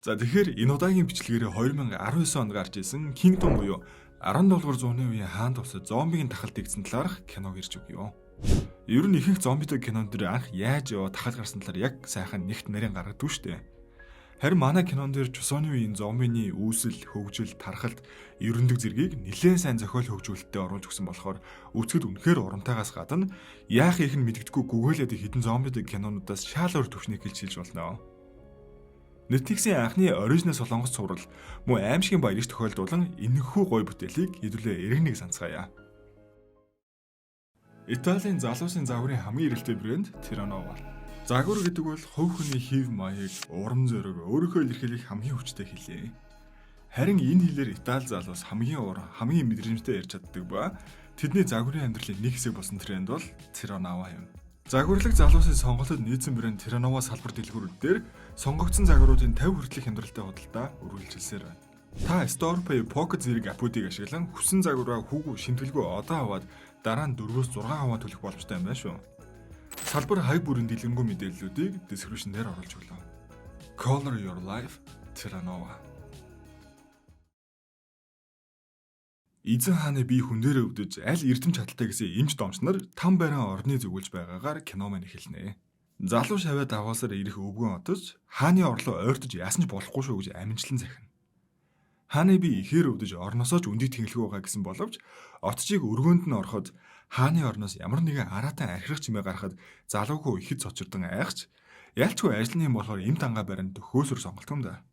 За тэгэхээр энэ удаагийн бичлэгээр 2019 онд гарч исэн Kingdom буюу 17 дугаар зууны үеийн хаан тусад зомбигийн тахал дэгдсэн талаарх киног ирж өгье. Ер нь ихэнх зомбитой кинон дээр анх яаж тахал гарсан талаар яг сайхан нэгт нарийн гаргадаг шүү дээ. Харин манай кинон дээр чусооны үеийн зомбины үүсэл, хөгжил, тархалт, ерөндөг зэргийг нэлээд сайн зохиол хөгжүүлэлттэй оруулж өгсөн болохоор үзэхэд үнэхээр урамтайгаас гадна яах их нь мэддэггүй гүгээлээд хідэн зомбитой кинонуудаас шал өөр төвшнийг хэлж болно. Netflix-ийн анхны оригинал солонгос цуврал мөн аимшигын баярч тохиолдуулан энэхүү гоё бүтээлийг хэдүүлээ эргэнэг санацгаая. Италийн залуусын загварын хамгийн эрэлттэй брэнд Terranova. Загвар гэдэг бол хувь хүний хэв маяг, урам зориг, өөрийнхөө илэрхийлэх хамгийн хүчтэй хэлээ. Харин энэ хэлээр Итали залуус хамгийн хамгийн мэдрэмжтэй ярьж чаддаг ба тэдний загварын амьдралын нэг хэсэг болсон тренд бол Terranova юм. Загварлаг залуусын сонголтод нийцсэн брэнд Terranova салбар дэлгүүрүүд дээр сонгогдсон загваруудын 50 хүртэлх хямдралтай худалдаа үргэлжилсээр байна. Та Store Pay Pocket зэрэг аппуудыг ашиглан хүссэн загвараа хүүгүй шимтгэлгүй одоо аваад дараа нь 4-6 хаваа төлөх боломжтой юм байна шүү. Салбар хай бүрийн дэлгэнгүй мэдээллүүдийг description дээр оруулж өглөө. Color your life Terranova. Эзэн хааны бие хүн дээрээ өвдөж аль эрдэм чадaltaй гэсэн эмч домч нар там байран орны зүгүүлж байгаагаар кино маань эхэлнэ. Залуу шавья даваасаар ирэх өвгөн отож хааны орлоо ойртож яасан ч болохгүй шүү гэж аминчлан захина. Хааны бие ихээр өвдөж орносоо ч үндийг тэнглэх байгаа гэсэн боловч отчийг өргөөнд нь ороход хааны орноос ямар нэгэн араатай архирах чимээ гарахад залуугүй ихэд цочирдан айхч ялчгүй ажлын юм болохоор эм тангаа баринд төхөөсөр сонголт юм да.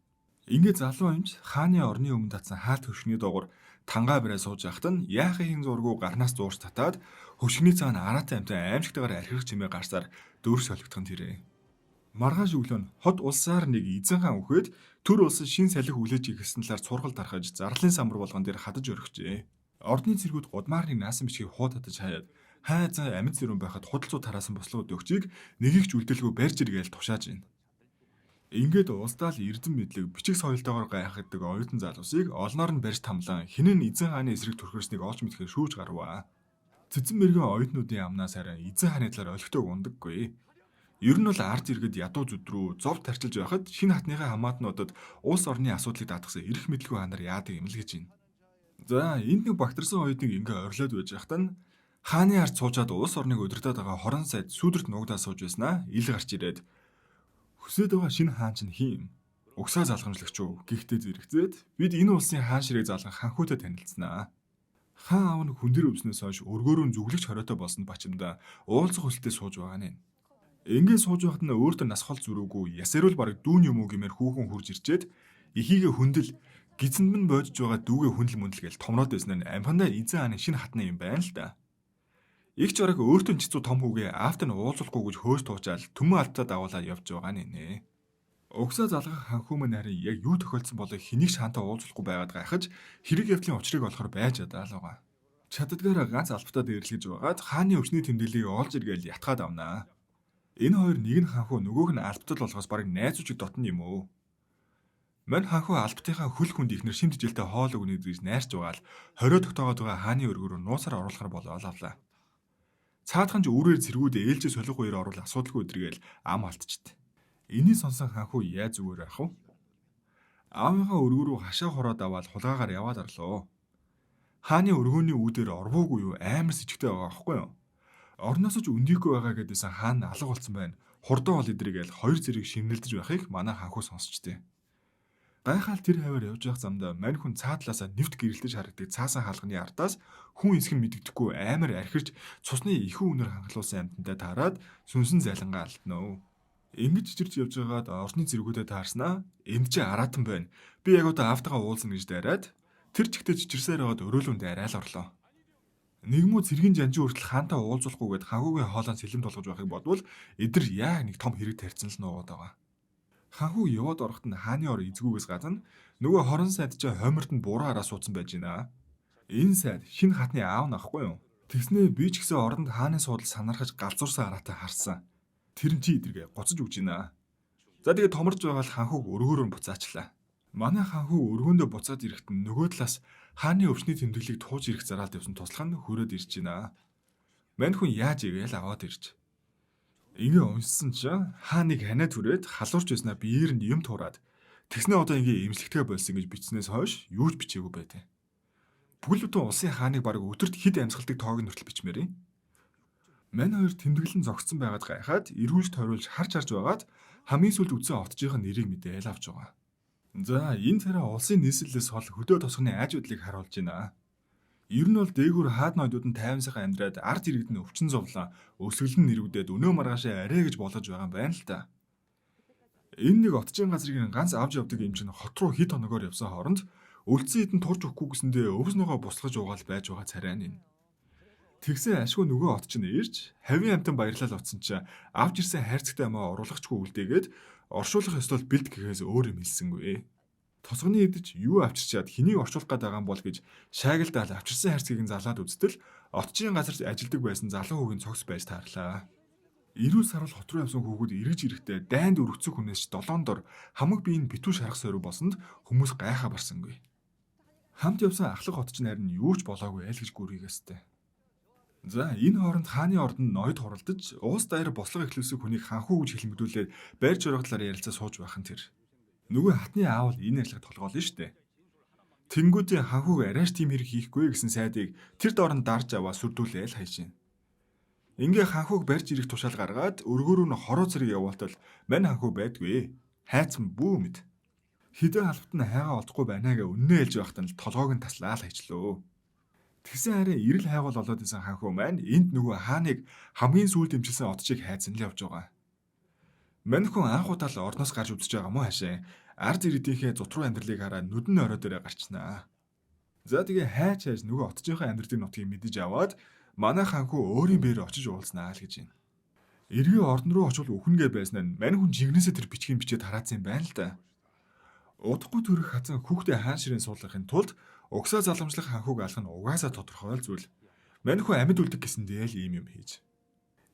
Ингээд залуу эмч хааны орны өмнө татсан хаалт хөшгөний доогор тангаа бараа сууж яхад нь яахын зургуу гарнаас зуурч татаад хөшгөний цаана араатай амтай аимшигтайгаар архирах чимээ гарсаар дөр солигдох нь тэрэ. Маргааш өглөө нь хот улсаар нэг эзэн хаан үхээд төр улсын шин салхи хүлээж ихсэн талаар сургал тархаж зарлын самбар болгон дээр хадаж өргөжээ. Ордны цэргүүд гудмаар нэг наасан бичгийг хуудадаж хаяад хайзан амьд зэрүүн байхад худалцуу тараасан бослогод өгчийг нэгийг ч үлдэлгүй барьж иргээл тушааж байна. Ингээд улсдаа л эрдэм мэдлэг бичиг соёлтойгоор гайхагддаг оюутан залуусыг олноор нь барьж тамлан хинэн эзэн хааны эсрэг төрхөрснийг олж мэдхээр шүүж гарваа. Цэцэн мэрэгэн оюутнуудын амнаас харин эзэн хааны талаар олигтойг ундаггүй. Ер нь бол ард иргэд ядуу зүд рүү зовд тарчилж байхад шинэ хатныхаа хамаатнуудад улс орны асуудлыг даатгсан эрх мэдлгүй ханаар яадаг юм л гэж байна. За энд нэг багтарсан оюутныг ингээ орилоод байж байхад нь хааны ард суужаад улс орныг удирдах байгаа хорон сайд сүүдэрт нуугдаа сууж байснаа ил гарч ирээд хүсээд байгаа шинэ хаан чинь хин юм? Угсаа залгамжлагч уу? Гэхдээ зэрэгцээд бид энэ улсын хаан ширээ залгах ханхуйтай танилцсанаа. Хаан аав нь хүн дээр өвснөөс хойш өргөөрөө зүглэгч хориотой болсон бачимда уулзах хүсэлтэд сууж байгаа нэ. Ингээд сууж байхад нь өөртөө нас хол зүрүүгүй ясэрүүл бараг дүүн юм уу гэмээр хүүхэн хурж ирчээд эхийгээ хүндэл гизэнд минь боожж байгаа дүүгээ хүндэл мүндэл гээл томроод байсан нь амхандаа эзэн хааны шинэ хатны юм байна л да. Игч бараг өөртөө чицүү том хүүгээ аавтаа нь уулзахгүй гэж хөөс туучаал төмөн алдтаа дагуулаад явж байгаа нэ. Угсаа залгах ханхүү мань харин яг юу тохиолдсон болоо хэнийг шаантаа уулзахгүй байгаад гайхаж хэрэг явдлын учрыг олохоор байж адаалгаа. Чаддгаараа ганц албатаа дээрлэж байгаад хааны өвчний тэмдэглэлийг олж иргээл ятгаад авнаа. Энэ хоёр нэг нь ханхүү нөгөөх нь албатал болгоос бараг найз үчиг дотн юм уу? Мань ханхүү албатынхаа хөл хүнд ихнэр шимт жилтэй хоол өгнө гэж найрч байгаа л хорио тогтоогоод байгаа хааны өргөрөөр нуусаар оруулахар болоод авлаа. Цаадхан ч үүрээр цэргүүд ээлжээ солих үеэр оруулах асуудалгүй өдргээл ам алдчихдээ. Энийг сонсон ханхүү яаж зүгээр ах вэ? Аавынхаа өргөрөө хашаа хороод аваад хулгаагаар яваад арлоо. Хааны өргөөний үүдээр орвоогүй юу амар сэжигтэй байгаа аахгүй юу? Орноос ч өндийгөө байгаа гэдээсэн хаан алга болсон байна. Хурдан ол идрэгээл хоёр зэрэг шинэлдэж байхыг манай ханхүү сонсчтэй. Гайхаал тэр хаваар явж явах замдаа мань хүн цаатлаасаа нэвт гэрэлтэж харагддаг цаасан хаалганы артаас хүн эсгэн мэддэггүй амар архирч цусны ихүү үнээр хангалуулсан амьтантай таарад сүнсэн зайлангаа алтнаа. Ингэж чичирч явж байгаад орны зэргүүдэд таарснаа энд чи араатан байна. Би яг удаа автагаа уулзна гэж дайраад тэр чигтээ чичирсээр аваад өрөөлөнд арайл орлоо. Нэгмүү цэргийн жанжин хүртэл хаантаа уулзуулахгүйгээд ханхуугийн хоолоон сэлэм толгож байхыг бодвол эдэр яг нэг том хэрэг тарьсан л нуугаад байгаа. Ханхүү яваад ороход нь хааны ор эзгүүгээс гадна нөгөө хорон сайд ч хомирт нь буруу хараа суудсан байж гинэ. Энэ сайд шинэ хатны аав нахгүй юу? Тэгснээ би ч гэсэн оронд хааны суудал санархаж галзуурсан араатай харсан. Тэр нь чи эдэргээ гоцож өгч гинэ. За тэгээ томорж байгаа л ханхууг өргөөрөө буцаачлаа. Манай ханхүү өргөөндөө буцаад ирэхэд нөгөө талаас хааны өвчний тэмдэглэлийг тууж ирэх зараалд явсан туслах нь хөрөөд ирж гинэ. Мань хүн яаж игээл аваад ирж. Ингээ уншсан чинь хааныг ханаа түрээд халуурч байснаа биеэр нь юм туураад Тэгснэ одоо ингээ эмчилгээ болсон гэж бичснээс хойш юу ч бичээгүй байдیں۔ Бүхэл бүтэн улсын хааныг бараг өдөрт хэд амьсгалдаг тоог нь хүртэл бичмээрээ. Мань хоёр тэмдэглэн зогссон байгаад гайхаад эргүүлж тойруулж харж байгаад хамгийн сүүлд үтсэн отжийнх нь нэрийг мэдээл авч байгаа. За энэ царай улсын нийслэлээс хол хөдөө тосгоны айж байдлыг харуулж байна. Ер нь бол дээгүүр хаад ноёдууд нь тайван сайхан амьдраад ард иргэд нь өвчин зовлон, өсгөл нь нэрвдээд өнөө маргаашаа арай гэж болгож байгаа юм байна л да. Энэ нэг отжийн газрыг ганц авч явдаг юм чинь хот руу хэд хоногоор явсан хооронд үлдсэн хэдэн турж өгөхгүй гэсэндээ өвс ногоо буслаж угаал байж байгаа царай нь. Тэгсэн ашгүй нөгөө от чинь ирж хавийн амтан баярлал утсан чинь авч ирсэн хайрцагтай амаа оруулахчгүй үлдээгээд оршуулах ёслол бэлд гэхээс өөр юм хэлсэнгүй. Тосгоны идэж юу авчирчаад хэнийг оршуулах гээд байгаа юм бол гэж шаагилдаал авчирсан хайрцгийг нь залаад үзтэл отчийн газарт ажилдаг байсан залуу хүүгийн цогц байж таарлаа. Ирүү сарвал хот руу явсан хүүгүүд эргэж ирэхдээ дайнд өргөцөг хүнээс 7 дор хамаг биеийн битүү шарах сойруу болсонд хүмүүс гайхаа барсангүй. Хамт явсан ахлах хот чинь харин юу ч болоогүй аль гэж гүрийгээстэй. За энэ хооронд хааны ордонд ноёд хуралдаж уус даяар бослого эхлүүлсэн хүнийг ханхуу гэж хэлмэгдүүлээд байр жургатлаар ярилцаа сууж байх нь тэр. Нөгөө хатны аавал энэ ярилцлага толгоолно штэ. Тэнгүүдийн ханхууг арайш тийм хэрэг хийхгүй гэсэн сайдыг тэр доорн дарж аваа сүрдүүлээл хайшин. Ингээ ханхууг барьж ирэх тушаал гаргаад өргөөрөө нь хороо зэрэг явуултал мань ханхуу байдгүй. Хайцсан бүү мэд. Хідэн албат нь хайгаа олдохгүй байна гэ үннээ хэлж байхад нь толгоог нь таслаал хайчлоо. Тэгсэн харин ирэл хайгуул олоод исэн ханхуу маань энд нөгөө хааныг хамгийн сүүлд дэмжilсэн отчийг хайцсан л явж байгаа. Мань хүн анх удаа л орноос гарч үзэж байгаа мó хашаа. Ард иргэдийнхээ зут руу амьдралыг хараад нүдэн орой дээрээ гарчнаа. За тэгээ хайч нөгөө отчийнхаа амьдралын нутгийг мэдэж аваад манай ханхуу өөрийн бээр очиж уулзнаа л гэж байна. Эргээ ордон руу очивол үхнэгээ байсан нь мань хүн жигнэсээ тэр бичгийн бичээд хараацсан юм байна л да. Удахгүй төрөх хазан хүүхдээ хаан ширээ суулгахын тулд угсаа заламжлах ханхууг алах нь угаасаа тодорхой л зүйл. Мань хүн амьд үлдэх гэсэндээ л ийм юм хийж.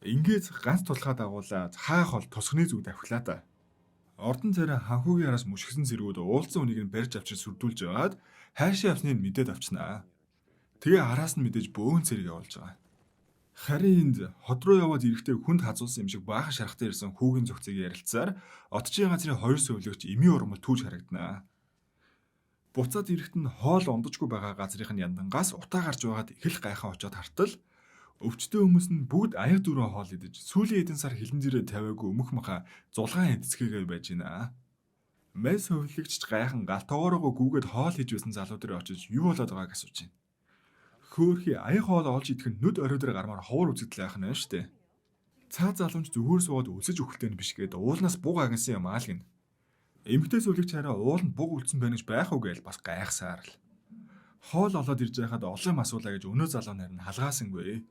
Ингээд ганц тулхаа дагуулаад хаах бол тусганы зүг давхлаа та. Ордон царай ханхуугийн араас мушгисан зэргүүд уулзсан үнийг нь барьж авчиж сүрдүүлж байгаад хайшаа явсныг мэдээд авчнаа. Тэгээ араас нь мэдээж бөөн цэрэг явуулж байгаа. Харин энд хот руу яваад ирэхдээ хүнд хазуулсан юм шиг баахан шарахтай ирсэн хүүгийн зохицыг ярилцсаар отчийн газрын хоёр сувлэгч эмийн урмал түүж харагданаа. Буцаад ирэхэд нь хоол ондожгүй байгаа газрын яндангаас утаа гарч байгаад их л гайхаа очоод хартал өвчтөе хүмүүс нь бүгд аяг дөрөв хоол идэж сүүлийн хэдэн сар хилэн зэрэг тавиагүй өмөх маха зулгаан эцгээгээ байж байна. Мэн сувлэгч гайхан галтоогоороо гүгээд хоол хийж байсан залуу дээр очиж юу болоод байгааг асууж байна. Хөөхий аяг хоол олж идэх нь нүд орой дээр гармаар ховор үзэгдэл байх нь штэ. Цаа залуунч зүгээр суугаад үлсэж өгөхтэй нь биш гээд уулнаас буг агнсан юм аа л гин. Эмэгтэй сүлэгч хараа ууланд буг үлдсэн байна гэж байх уу гээл бас гайхсаар л. Хоол олоод ирж байхад олон асуулаа гэж өнөө залуу нар нь халгаасангүй.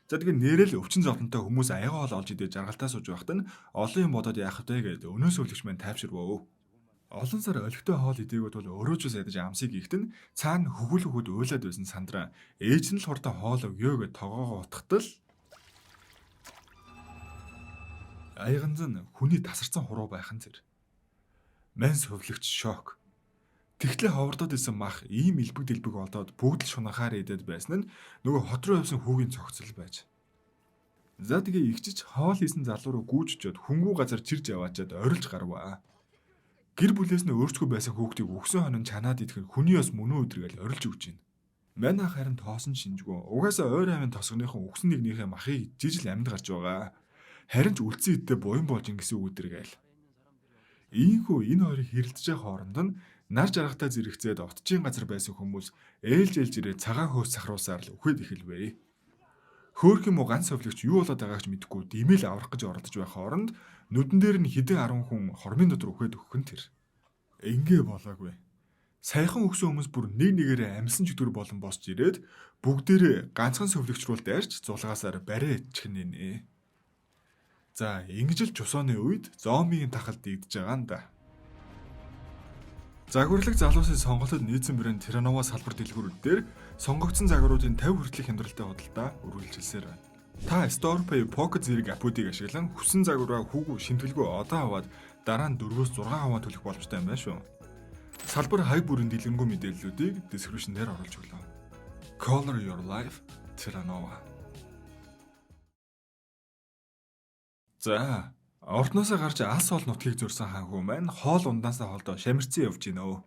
За тэгээ нэрэл өвчин зовлонтой хүмүүс аяг хоол олж идэж жаргалтаа сууж байхад нь олон юм бодоод яах вэ гээд өнөө сүлэгч маань тайвширвөө. Олон сар олигтой хоол идээгүүд бол өөрөө ч ядаж амсыг ихт нь цаана хөвгөл хөхөд уйлаад байсан сандраа ээж нь л хурдан хоол өгөө гэд тоогоогоо утгатал аяганз нь хүний тасарсан хуруу байх нь зэр. Мэн сувлэгч шок. Тэгтлээ ховордоод исэн мах ийм илбэг дэлбэг олдоод бүгд л шунахаар идээд байсан нь нөгөө хот руу явсан хүүгийн цогцол байж. За тэгээ игчиж хоол хийсэн залуу руу гүйжчихэд хөнгүү газар чирж яваачаад орилж гарваа. Гэр бүлээс нь өөрсгөө байсан хүүхдийг өгсөн хонон чанаад идэх нь хүний ёс мөн үү өдргээл орилж өгч байна. Мань ах харин тоосон шинжгүй. Угаасаа ойр амын тосгоныхон өгсөн нэгнийхээ махыг жижил амьд гарч байгаа. Харин ч үлдсэн идтэй буян болж ингэсэн үг өдргээл. Ийхүү энэ хоёрыг хэрэлдэж хооронд нь нар жаргатай зэрэгцээд отчийн газар байсан хүмүүс ээлж ирээ цагаан хөөс сахруулсаар л үхээд эхэлвэ. Хөөх юм уу ганц совлогч юу болоод байгааг ч мэдэхгүй димэл аврах гэж оролдож байх хооронд нүдэн дээр нь хэдэн 10 хүн хормын дотор үхээд өгөх нь тэр. Ингээ болоогүй. Саяхан өгсөн хүмүүс бүр нэг нэгээрээ амьсан чөтгөр болон босч ирээд бүгдээрээ ганцхан совлогч руу дайрч зулгаасаар барай ичгэн нэ. За ингэж л чусооны үед зомбигийн тахал дийдэж байгаа юм да. Загварлаг залуусын сонголтод нийцсэн брэнд Terranova салбар дэлгүүрүүд дээр сонгогдсон загваруудын 50 хүртэлх хямдралтай худалдаа үргэлжилсээр байна. Та StorePay Pocket зэрэг аппуудыг ашиглан хүссэн загвараа хүүгүй шимтгэлгүй одоо аваад дараа нь 4-6 хаваа төлөх боломжтой юм байна шүү. Салбар хай бүрийн дэлгэрэнгүй мэдээллүүдийг description дээр оруулж өглөө. Color your life Terranova. За, Ордноосоо гарч алс ол нутгийг зөрсөн ханхүү маань хоол ундаасаа холдоо шамирцсан явж гинөө.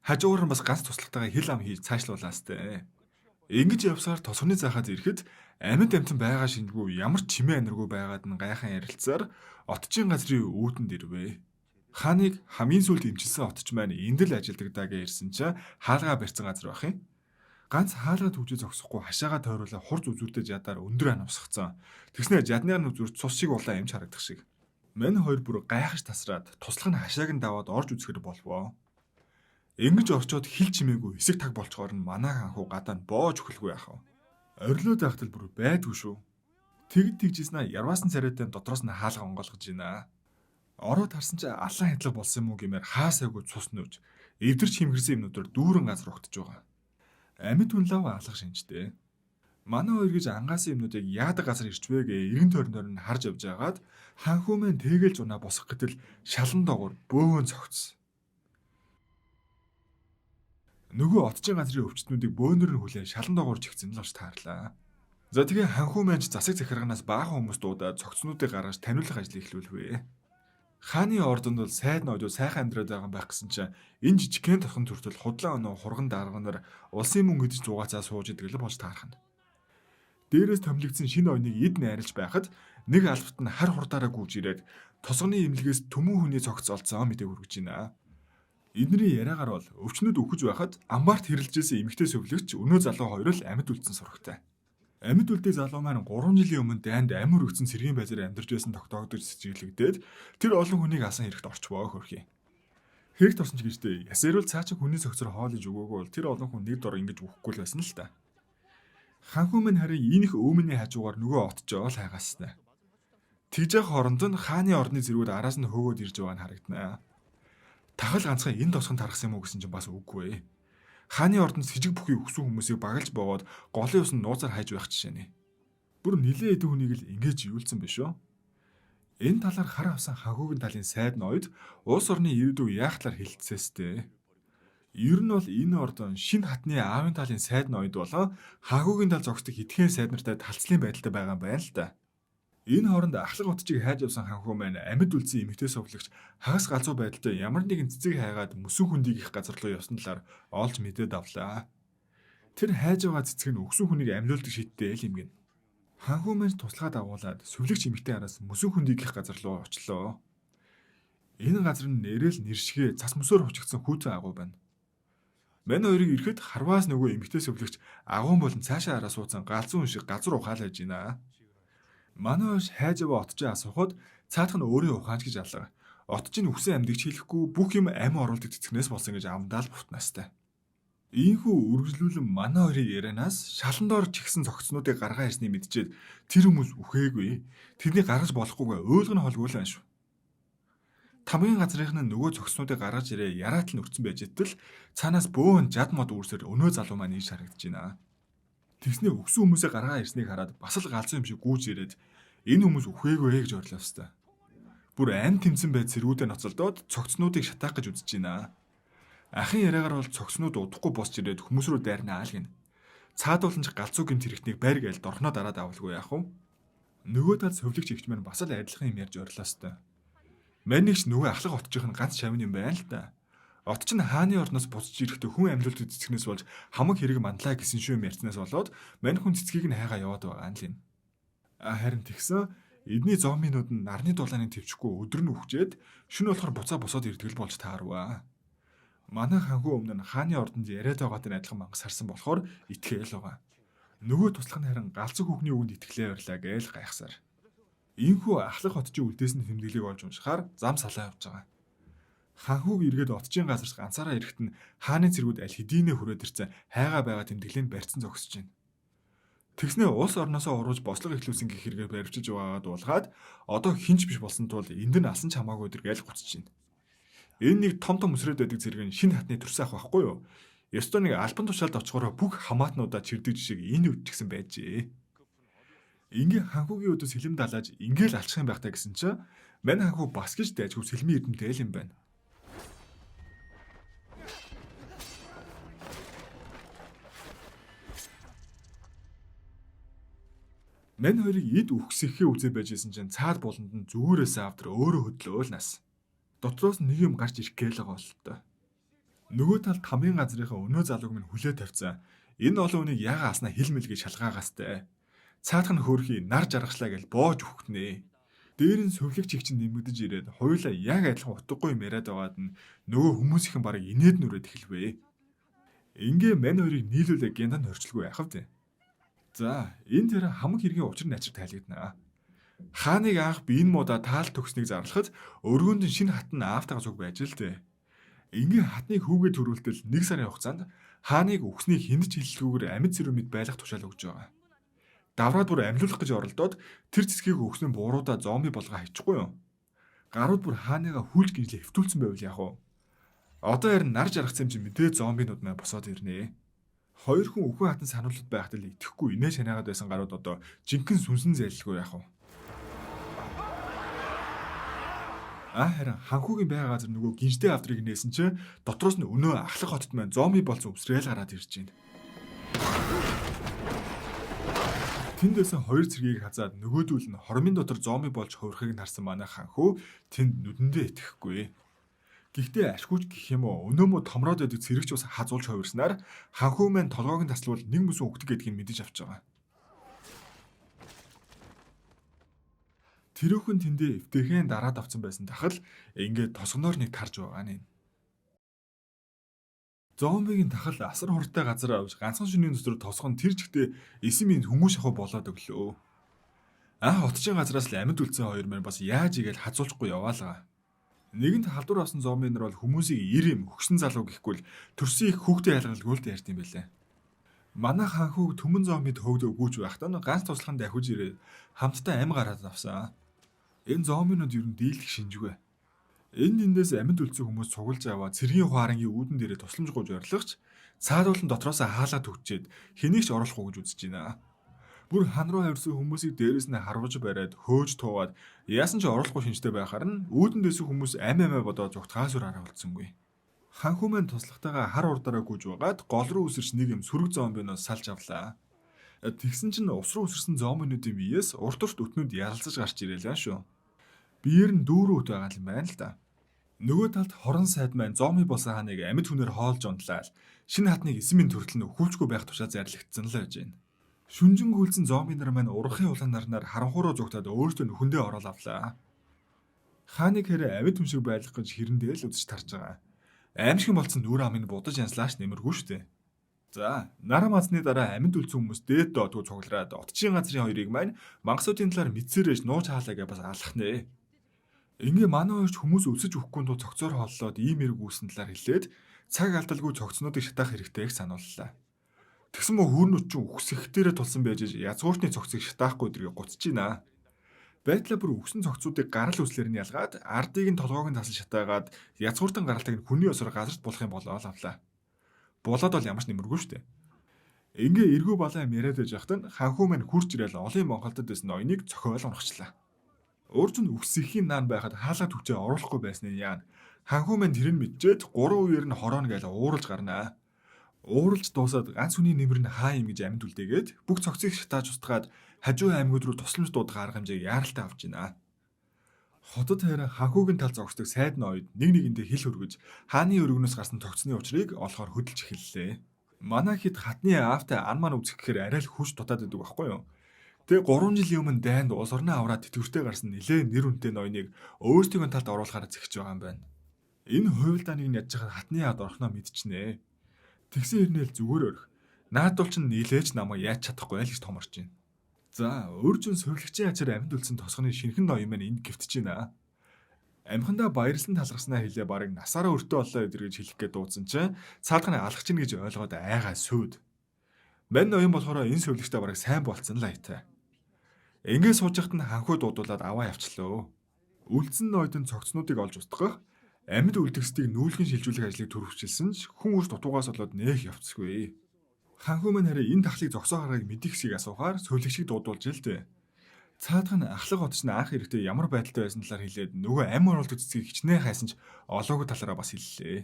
Хажуугаар нь бас ганц туслахтайгаа хил ам хийж цаашлуулаастай. Ингэж явсаар тосгоны заахад ирэхэд амьд амтан байгаа шинжгүй ямар ч чимээ аниргүй байгаад нь гайхан ярилцсаар отчийн газрын үүдэнд ирвэ. Хааныг хамгийн сүүлд имчилсэн отч маань энд л ажилдаг даа гэж ирсэн чинь хаалгаа барьсан газар байх юм. Ганц хаалгаа төвжөө зогсохгүй хашаага тойруулаа хурц үзүүртэй жадаар өндөр анавсгцсан. Тэгснээр жадны үзүүрт цус шиг улаан амж харагдах шиг. Мань хоёр бүр гайхаж тасраад туслах нь хашааг нь даваад орж үзэхэр болвоо. Ингэж орчоод хил чимээгүй хэсэг таг болчгоор нь манаа ханхуу гадаа нь боож өхөлгүй яах вэ? Орилоо захтал бүр байдгүй шүү. Тэгд тэгжсэн ярваасан царайтай дотроос нь хаалга онгойлгож байна. Ороод харсан чи алан хэдлэг болсон юм уу гэмээр хаасаагүй цус нөөж эвдэрч химгэрсэн юмнуудаар дүүрэн газар угтаж байгаа. Амьд хүн лав алга шинжтэй. Манай хоёр гэж ангаасан юмнуудыг яадаг газар ирчвэ гэ эргэн тойрноор нь харж явж байгаад ханхуу мэн тэгэлж унаа босох гэтэл шалан доогуур бөөн цогцсон. Нөгөө отчийн газрын өвчтнүүдийг бөөнөр нь хүлээн шалан доогуур чигцэн л ш таарлаа. За тэгээ ханхуу мэн ч засаг захирганаас баахан хүмүүс дуудаад цогцнуудыг гаргаж таниулах ажил эхлүүлвэ. Хааны ордонд бол сайд ноёдуу сайхан амьдраад байгаа юм байх гэсэн чинь энэ жижигхэн тохон төртөл худлаа оноо хурган дарганаар улсын мөнгө идэж зугаацаа сууж идэг л болж таарах нь. Дээрээс томилогдсон шинэ оёныг эд найрлж байхад нэг албат нь хар хурдаараа гүйж ирээд тосгоны имлэгээс төмөн хүний цогц олцсон мэдээг хүргэж байна. Эдний яриагаар бол өвчнөд үхэж байхад амбарт хэрэлжсэн эмэгтэй сөвлөгч өнөө залуу хоёр л амьд үлдсэн сурагтай. Амьд үлдээ залуу маань 3 жилийн өмнө дайнд амир өгсөн цэргийн байзаар амьдарч байсан тогтоогдож сэжиглэгдээд тэр олон хүнийг асан хэрэгт орчвоо хөрхий. Хэрэгт орсон ч гэжтэй ясэрвэл цаачиг хүний цогцоор хоолж өгөөгүй бол тэр олон хүн нэг дор ингэж үхэхгүй л байсан л та. Ханхүү мэн харин ийнх өөмний хажуугаар нөгөө отчоо л хайгаастай. Тэгж явах хооронд нь хааны орны зэргүүд араас нь хөөгөөд ирж байгаа нь харагданаа. Тахал ганцхан энэ тосгонд тархсан юм уу гэсэн чинь бас үгүй. Хааны ордонд с жиг бүхий өгсөн хүмүүсийг багалж боогод голын ус нь нууцаар хайж байх жишээ нэ. Бүр нилээ эдэн хүнийг л ингэж юулсан биш үү? Энэ талаар хар авсан ханхүүгийн талын сайд ноёд улс орны ирээдүй яах талаар хэлцээстэй. Ер нь бол энэ ордон шинэ хатны аавын талын сайд ноёд болон ханхүүгийн тал зогсдог хитгэн сайд нартай талцлын байдалтай байгаа юм байна л да. Энэ хооронд ахлах утчийг хайж явсан ханхүү маань амьд үлдсэн эмэгтэй сувлагч хагас галзуу байдалтай ямар нэгэн цэцэг хайгаад мөсөн хүндийг их газар руу явсан талаар олж мэдээд авлаа. Тэр хайж байгаа цэцэг нь өгсөн хүнийг амьлуулдаг шийдтэй л юм гин. Ханхүү маань туслахад агуулад сувлагч эмэгтэй араас мөсөн хүндийг их газар руу очлоо. Энэ газар нь нэрэл нэршгэ цас мөсөөр хучигдсан хүүтэн агуу байна. Мань хоёрыг ирэхэд харваас нөгөө эмэгтэй сувлагч агуун болон цаашаа араа суудсан галзуу хүн шиг газар ухаалж байна. Манай хайж аваа отчоо асуухад цаадах нь өөрийн ухаанч гэж алга. Отчийн үхсэн амьдыг чийлэхгүй бүх юм амь оруулдаг цэцгнээс болсон гэж амдаал бутнаастай. Ийхүү үргэлжлүүлэн манай хоёрын ярианаас шалан доор чигсэн цогцнуудыг гаргаа ирснийг мэдчихэд тэр хүмүүс үхээгүй. Тэрнийг гаргаж болохгүйгээ ойлгоно холгүй л байна шүү. Тамгийн газрынх нь нөгөө цогцнуудыг гаргаж ирээ яраат л нөхцөн байж итэл цаанаас бөөн жад мод үүсээр өнөө залуу маань ийш харагдаж байна. Тэгснээ өгсөн хүмүүсээ гаргаа ирснийг хараад бас л галзуу юм шиг гүйж ирээд энэ хүмүүс үхээгүй гэж орлоо хэвээр. Бүр ам тэмцэн байд цэргүүдээ ноцолдоод цогцнуудыг шатаах гэж үзэж байна. Ахын яриагаар бол цогцнууд удахгүй босч ирээд хүмүүс рүү дайрнаа л гин. Цаад болонч галзуу гэмт хэрэгтнийг байр гээл дорхноо дараад авалгүй яах вэ? Нөгөө тал сөвлөгч ихч маань бас л адилхан юм ярьж орлоо хэвээр. Мань нэгч нөгөө ахлах отчих нь ганц шавны юм байна л да. Отч нь хааны орноос буцаж ирэхдээ хүн амьлуулдаг цэцгнээс болж хамаг хэрэг манлаа гэсэн шүү юм ярьснаас болоод мань хүн цэцгийг нь хайгаа яваад байгаа юм л юм. Харин тэгсэн эдний зооминууд нь нарны дулааныг твчихгүй өдөр нь үхжээд шөнө болохоор буцаа босоод ирдэг л болж таарваа. Манай ханхүү өмнө нь хааны ордонд яриад байгаатай адилхан мангас харсан болохоор итгээл байгаа. Нөгөө туслах нь харин галзуу хүүхний үгэнд итгэлээ ойрлаа гээл гайхсаар. Ийхүү ахлах отчийн үлдээсний тэмдэглийг олж уншихаар зам салаа явж байгаа. Ханхүүг эргээд отчийн газарт ганцаараа ирэхэд нь хааны цэргүүд аль хэдийнэ хүрээд ирсэн хайгаа байгаа тэмдэглэнд барьцсан зогсож байна. Тэгснээ улс орноосоо урууж бослого ихлүүлсэн гэх хэрэгээр баривчиж байгаад дуулгаад одоо хинч биш болсон тул энд нь алсан ч хамаагүй дэргээл гуцж байна. Энэ нэг том өсрөөд байдаг зэрэг нь шинэ хатны төрсөн ах байхгүй юу? Ёстой нэг альбан тушаалд очихороо бүх хамаатнуудаа чирдэг жишээг энэ үт гэсэн байжээ. Ингээ ханхүүгийн өдөөс сэлэм далааж ингээл алчих юм байх та гэсэн чинь мань ханхүү бас гэж дайжгүй сэлмийн эрдэмтэй л юм байна. Мань хоёрыг эд үхсэхээ үзээ байжсэн чинь цаад болонд нь зүгүүрээс автар өөрөө хөдлөөл нас. Дотроос нэг юм гарч ирэх гээл байгаа бололтой. Нөгөө талд хамгийн газрынхаа өнөө залууг минь хүлээ тавьсан. Энэ олон хүнийг яага аснаа хилмэл гэж шалгаагаастай. Цаадах нь хөөрхий нар жаргачлаа гэж боож өгөхнэ. Дээр нь сувлэгч их чинь нэмэгдэж ирээд хоёулаа яг адилхан утгагүй юм яриад байгаад нь нөгөө хүмүүсийнхэн барыг инээд нүрээд эхэлвэ. Ингээ мань хоёрыг нийлүүлээ гяндан хорчлгүй яхав дээ. За, энэ тэр хамаг хэргийн учир начир тайлгдана. Хааныг анх би энэ муудаа таал төгснийг зарлахад өргөнд нь шинэ хатан аавтайгаа зүг байж л дээ. Ингээ хатныг хүүгээ төрүүлтэл 1 сарын хугацаанд хааныг өгснийг хинч хэлэлгүйгээр амьд зэрэг мэд байлгах тушаал өгж байгаа. Давраад бүр амьлуулах гэж оролдоод тэр цэцгийг өгснөө бууруудаа зомби болгоо хайчихгүй юу? Гарууд бүр хааныгаа хүлж гинжлээ хөвтүүлсэн байвал яах вэ? Одоо харин нар жаргах юм чи мэдээ зомбинууд маа босоод ирнэ. Хоёр хүн өхөө хатан сануулд байхад л итгэхгүй инээ шанаагаад байсан гарууд одоо жинхэнэ сүнсэн зайлгүй яах вэ? Харин ханхуугийн байга газар нөгөө гинжтэй авдрыг нээсэн чи дотроос нь өнөө ахлах хотод маань зомби болсон үсрээл гараад ирж байна. Тэндээс хоёр цэргийг хазаад нөгөөдүүл нь хормын дотор зомби болж хувирахыг харсан манай ханхуу тэнд нүдэндээ итгэхгүй. Гэхдээ ашгүйч гэх юм уу өнөө мө томроод байдаг цэрэгч ус хазуулж хувирснаар ханхуу маань толгойг нь таслуул нэг мөсөн өгдөг гэдгийг мэдэж авч байгаа. Тэрүүхэн тэндээ эвтэйхэн дараад авсан байсан тахал ингээд тосгоноор нэг тарж байгаа нэ. Зомбигийн тахал асар хурдтай газар авч ганцхан шөнийн дотор тосгон тэр чигтээ эсэмийн хүмүүс шахуу болоод өглөө. Хотчин газраас л амьд үлдсэн хоёр маань бас яаж игээл хазуулахгүй яваалаа. Нэгэнт халдвар авсан зомби нар бол хүмүүсийг ир юм хөгсөн залуу гэхгүй л төрсөн их хүүхдээ ялгалгүй л ярьд юм байлаа. Манай ханхууг төмөн зомбид хөөгдөө гүйж байхдаа ганц туслахын дахиж ирээд хамтдаа ам гараад авсан. Энэ зомбинууд ер нь дийлэх шинжгүй. Эндээс амьд үлдсэн хүмүүс цуглаж аваад цэргийн хуарангийн үүдэн дээрээ тусламж гуйж орилгоч цаадуулан дотроос хаалаа төгчээд хэнийг ч оруулахгүй гэж үзэж байна. Бүр хан руу хавирсан хүмүүсийг дээрээс нь харваж бариад хөөж туугаад яасан ч оруулахгүй шинжтэй байхаар нь үүдэн дэсэн хүмүүс амиа бодоод зүгтгаас үр араа болцсонгүй. Ханхуу маань туслахтайгаа хар урдаараа гүйж байгаад гол руу үсэрч нэг юм сүрэг зомбиноос салж авлаа. Тэгсэн чинь ус руу үсэрсэн зомбинуудын биеэс урт өтнүүд яралцаж гарч ирээлээ шүү. Биеэр нь дүүрүүт байгаа юм байна л да. Нөгөө талд хорон сайд маань зомби болсон ханыг амьд хүнээр хоолж унтлаад шинэ хатныг эсэмийн төрөл нь өхүүлжгүй байх тушаа зарлагдсан л байж байна. Шүнжин гүйлсэн зомби нар маань урахын улаан нарнаар харанхууруу зүгтаад өөртөө нүхэндээ ороод авлаа. Хааныг хэрэг амьд хүн шиг байлгах гэж хэрэндээ л үзэж тарж байгаа. Аимшиг болсон нүур амын будаж янслааш нэмэргүй штэ. За, наран мазны дараа амьд үлдсэн хүмүүс дээд доодгүй цуглараад отчийн газрын хоёрыг маань мангасуудын талаар мэдсээрэж нууж хаалаагээ бас алах нэ. Ингээ манай хоёрч хүмүүс өвсөж өгөхгүй тул цогцоор холлоод ийм эрг үүсэн талаар хэлээд цаг алдалгүй цогцнуудыг шатаах хэрэгтэйг санууллаа. Тэгсэн мө хүүрнүүд чинь үхсэхтэрэ тулсан байж язгууртны цогцыг шатаахгүй дэргээ гуцж байна. Байдлаа бүр үхсэн цогцуудыг гарал үслэр нь ялгаад ардыг нь толгойг нь тасал шатаагаад язгууртан гаралтыг нь хүний осоор газарт болох юм болоо авлаа. Булаад бол ямар ч нэмэргүй штэ. Ингээ эргүү балаа юм яриад байж хахад нь ханхуу маань хурж ирэл олон Монголдод байсан ноёныг цохиол унахчлаа. Урд нь үхсэхийн наан байхад хаалаа төвчөө оруулахгүй байсныг яана. Ханхуу маань тэр нь мэдчихэд 3 үеэр нь хорооно гэж ууралж гарнаа. Ууралж дуусаад ганц хүний нэмэр нь хаа юм гэж амьд үлдээгээд бүх цогцыг шатааж устгаад хажуу аймагуд руу тусламж дуудах арга хэмжээг яаралтай авч байна. Хотод харин ханхуугийн тал зогсдог сайдны оёд нэг нэгэндээ хил хөргөж хааны өргөнөөс гарсан цогцны учрыг олохоор хөдөлж эхэллээ. Манай хэд хатны аавтай ан маань үзэх гэхээр арай л хүч дутаад байдаг байхгүй юу? Тэгээ 3 жилийн өмнө дайнд улс орноо аваад тэтгэвртэй гарсан нэлээ нэр хүнтэй ноёныг өөрсдийн талд оруулахаар зэгч байгаа юм байна. Энэ хуйлдааныг нь ядж хахад хатны яад орхноо мэдчихнэ. Тэгсэн хэрнээл зүгээр өрх. Наадвал ч нийлээч намайг яаж чадахгүй л гэж томорч байна. За, өөрчн сувлэгчийн ачаар амьд үлдсэн тосгоны шинхэн ноён маань энд гівтэж байна. Амхандаа баярлан талгарснаа хэлээ барыг насаараа өртөө боллоо гэж хэлэх гээд дуудсан чинь цаадхны алах чинь гэж ойлгоод айгаа сүйд. Мань ноён болохоор энэ сувлэгчтэй барыг сайн болцсон л аятай. Ингээ сууж яхад нь ханхуу дуудуулаад аваа явчлаа. Үлдсэн ноёдын цогцнуудыг олж устгах амьд үлдгэсдийг нүүлгэн шилжүүлэх ажлыг төрөвчлсөн ч хүн үс дутуугаас болоод нээх явцгүй. Ханхуу маань харин энэ тахлыг зогсоо гаргахыг мэдих хэсгийг асуухаар сувлэгчийг дуудуулж л дээ. Цаадах нь ахлах хотч нь анх эрэхтэй ямар байдалтай байсан талаар хэлээд нөгөө амь оруулдаг цэцгийг хичнээн хайсан ч олоогүй талаараа бас хэллээ.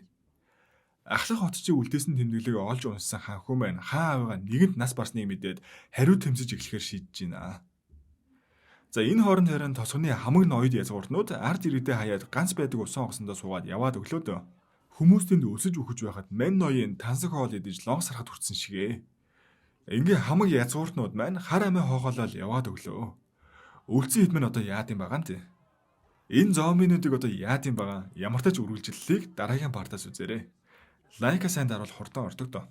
Ахлах хотчийн үлдээсэн тэмдэглэгийг олж унссан ханхуу маань хаа авигаа нэгэнт нас барсныг мэдээд хариу тэмцэж эхлэхээр шийдэж байна. За энэ хооронд харин тосгоны хамаг ноёд язгууртнууд ард иргэдээ хаяад ганц байдаг усан онгоцондоо суугаад яваад өглөөд хүмүүс тэнд өсөж өгөж байхад мань ноён тансаг хоол идэж лонх сарахад хүрсэн шигэ. Ингээ хамаг язгууртнууд маань хар амиа хоогоолол яваад өглөө. Үлдсэн хэд мэн одоо яад юм байгаа нэ? Энэ зомбинуудыг одоо яад юм байгаа? Ямар ч үргэлжлэлийг дараагийн партаас үзээрэй. Лайка сайн дарвал хурдан ордог доо.